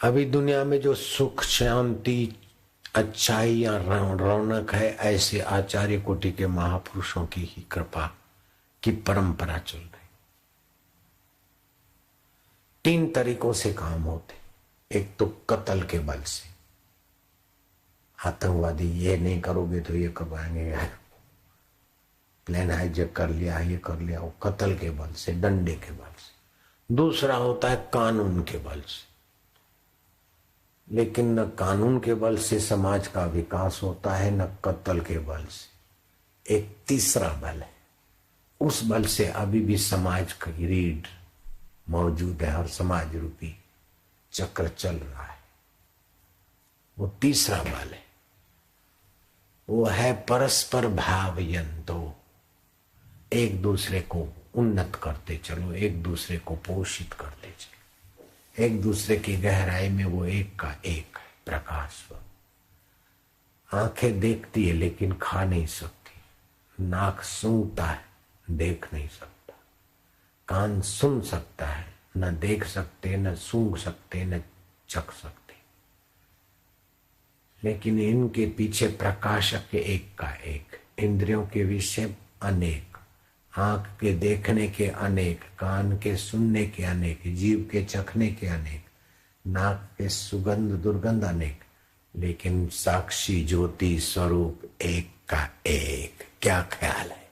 अभी दुनिया में जो सुख शांति अच्छाई या रौनक है, ऐसे आचार्य कोटि के महापुरुषों की ही कृपा की परंपरा चल रही। 3 तरीकों से काम होते। एक तो कत्ल के बल से, आतंकवादी ये नहीं करोगे तो ये करवाएंगे, प्लेन हाईजैक कर लिया, ये कर लिया, वो कत्ल के बल से, डंडे के बल से। दूसरा होता है कानून के बल से, लेकिन न कानून के बल से समाज का विकास होता है, न कत्ल के बल से। एक तीसरा बल है, उस बल से अभी भी समाज की रीढ़ मौजूद है और समाज रूपी चक्र चल रहा है। वो तीसरा बल है, वो है परस्पर भावयंतो। एक दूसरे को उन्नत करते चलो, एक दूसरे को पोषित करते चलो, एक दूसरे की गहराई में वो एक का एक है, प्रकाश। आंखें देखती है लेकिन खा नहीं सकती, नाक सूंघता है देख नहीं सकता, कान सुन सकता है, न देख सकते, न सूंघ सकते, न चख सकते, लेकिन इनके पीछे प्रकाशक एक का एक। इंद्रियों के विषय अनेक, आंख के देखने के अनेक, कान के सुनने के अनेक, जीव के चखने के अनेक, नाक के सुगंध दुर्गंध अनेक, लेकिन साक्षी ज्योति स्वरूप एक का एक। क्या ख्याल है?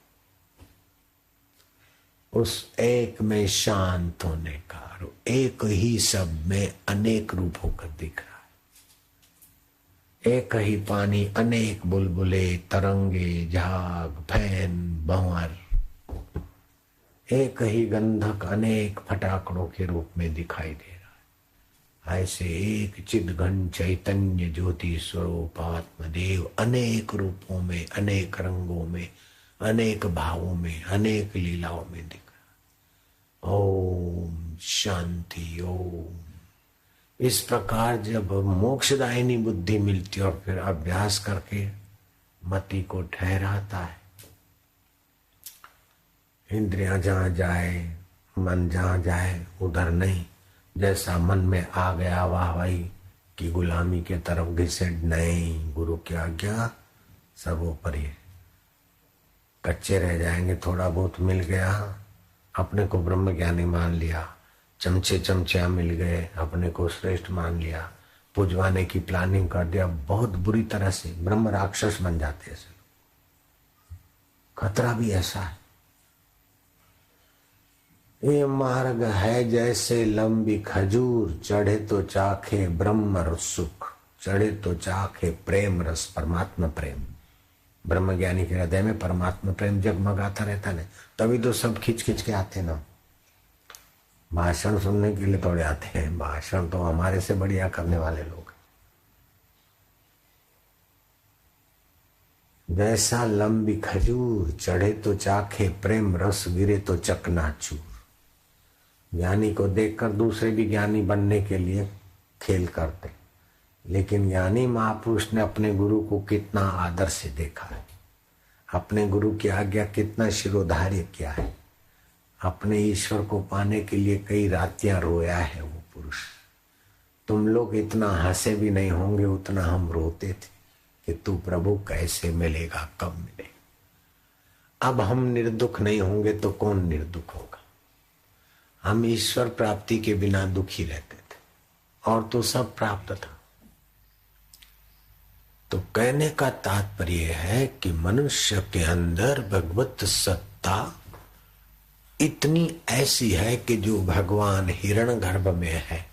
उस एक में शांत होने का, एक ही सब में अनेक रूप होकर दिख रहा है। एक ही पानी अनेक बुलबुले, तरंगे, झाग, फैन, भंवर। एक ही गंधक अनेक फटाकड़ों के रूप में दिखाई दे रहा है। ऐसे एक चिद्घन चैतन्य ज्योति स्वरूप आत्मदेव अनेक रूपों में, अनेक रंगों में, अनेक भावों में, अनेक लीलाओं में दिख रहा। ओम शांति ओम। इस प्रकार जब मोक्षदायिनी बुद्धि मिलती और फिर अभ्यास करके मति को ठहराता है, इंद्रियां जहां जाए, मन जहां जाए उधर नहीं। जैसा मन में आ गया वाह भाई की गुलामी के तरफ घिसेट नहीं, गुरु की आज्ञा सब ऊपर ही। कच्चे रह जाएंगे, थोड़ा बहुत मिल गया, अपने को ब्रह्म ज्ञानी मान लिया, चमचे चमचिया मिल गए, अपने को श्रेष्ठ मान लिया, पुजवाने की प्लानिंग कर दिया, बहुत बुरी तरह से ब्रह्म राक्षस बन जाते हैं। खतरा भी ऐसा है। ये मार्ग है जैसे लंबी खजूर, चढ़े तो चाखे ब्रह्म रस सुख, चढ़े तो चाखे प्रेम रस, परमात्मा प्रेम। ब्रह्म ज्ञानी के हृदय में परमात्मा प्रेम जगमगाता रहता है, तभी तो सब खिंच खिंच के आते ना। भाषण सुनने के लिए थोड़े आते हैं, भाषण तो हमारे से बढ़िया करने वाले लोग। जैसा लंबी खजूर, चढ़े तो चाखे प्रेम रस, गिरे तो चकनाचूर। ज्ञानी को देखकर दूसरे भी ज्ञानी बनने के लिए खेल करते, लेकिन ज्ञानी महापुरुष ने अपने गुरु को कितना आदर से देखा है, अपने गुरु की आज्ञा कितना शिरोधार्य किया है, अपने ईश्वर को पाने के लिए कई रातियां रोया है वो पुरुष। तुम लोग इतना हंसे भी नहीं होंगे उतना हम रोते थे कि तू प्रभु कैसे मिलेगा, कब मिलेगा। अब हम निर्दुख नहीं होंगे तो कौन निर्दुख होगा। हम ईश्वर प्राप्ति के बिना दुखी रहते थे, और तो सब प्राप्त था। तो कहने का तात्पर्य है कि मनुष्य के अंदर भगवत सत्ता इतनी ऐसी है कि जो भगवान हिरण्यगर्भ में है,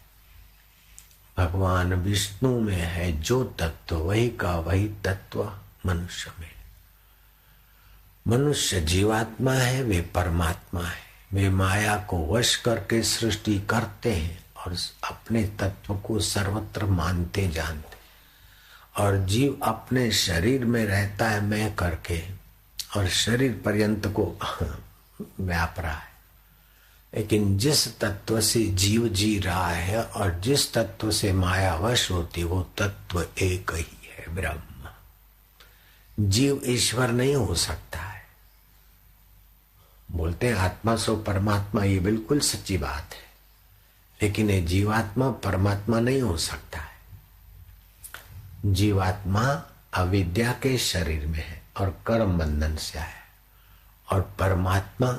भगवान विष्णु में है, जो तत्व वही का वही तत्व मनुष्य में। मनुष्य जीवात्मा है, वे परमात्मा है। वे माया को वश करके सृष्टि करते हैं और अपने तत्व को सर्वत्र मानते जानते, और जीव अपने शरीर में रहता है मैं करके, और शरीर पर्यंत को व्याप रहा है। लेकिन जिस तत्व से जीव जी रहा है और जिस तत्व से माया वश होती, वो तत्व एक ही है, ब्रह्म। जीव ईश्वर नहीं हो सकता है। बोलते हैं आत्मा सो परमात्मा, ये बिल्कुल सच्ची बात है, लेकिन ये जीवात्मा परमात्मा नहीं हो सकता है। जीवात्मा अविद्या के शरीर में है और कर्म बंधन से है, और परमात्मा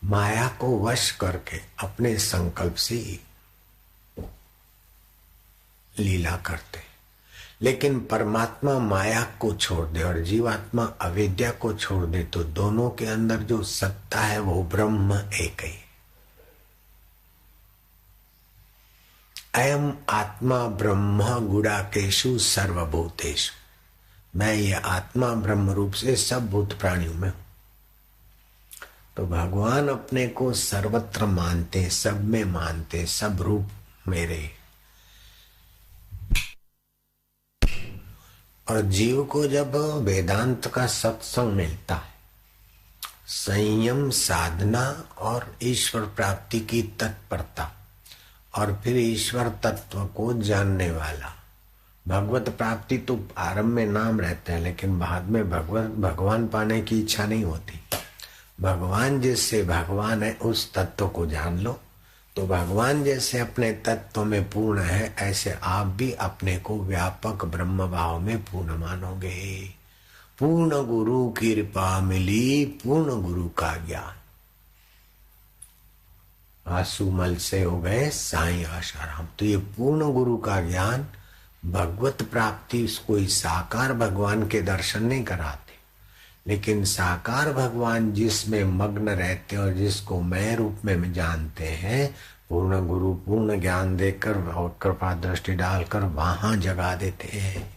माया को वश करके अपने संकल्प से लीला करते। लेकिन परमात्मा माया को छोड़ दे और जीवात्मा अविद्या को छोड़ दे तो दोनों के अंदर जो सत्ता है वो ब्रह्म एक ही। अयम आत्मा ब्रह्म गुडाकेशु सर्वभूतेषु। मैं ये आत्मा ब्रह्म रूप से सब भूत प्राणियों में हूं। तो भगवान अपने को सर्वत्र मानते, सब में मानते, सब रूप मेरे। और जीव को जब वेदांत का सत्संग मिलता है, संयम साधना और ईश्वर प्राप्ति की तत्परता, और फिर ईश्वर तत्व को जानने वाला, भगवत प्राप्ति तो आरंभ में नाम रहता है लेकिन बाद में भगवान पाने की इच्छा नहीं होती। भगवान जिससे भगवान है उस तत्व को जान लो, तो भगवान जैसे अपने तत्व में पूर्ण है ऐसे आप भी अपने को व्यापक ब्रह्म भाव में पूर्ण मानोगे। पूर्ण गुरु की कृपा मिली, पूर्ण गुरु का ज्ञान। आंसू से हो गए साईं आशाराम। तो ये पूर्ण गुरु का ज्ञान, भगवत प्राप्ति कोई साकार भगवान के दर्शन नहीं कराते, लेकिन साकार भगवान जिसमें मग्न रहते और जिसको मैं रूप में जानते हैं, पूर्ण गुरु पूर्ण ज्ञान देकर और कृपा दृष्टि डालकर वहां जगा देते हैं।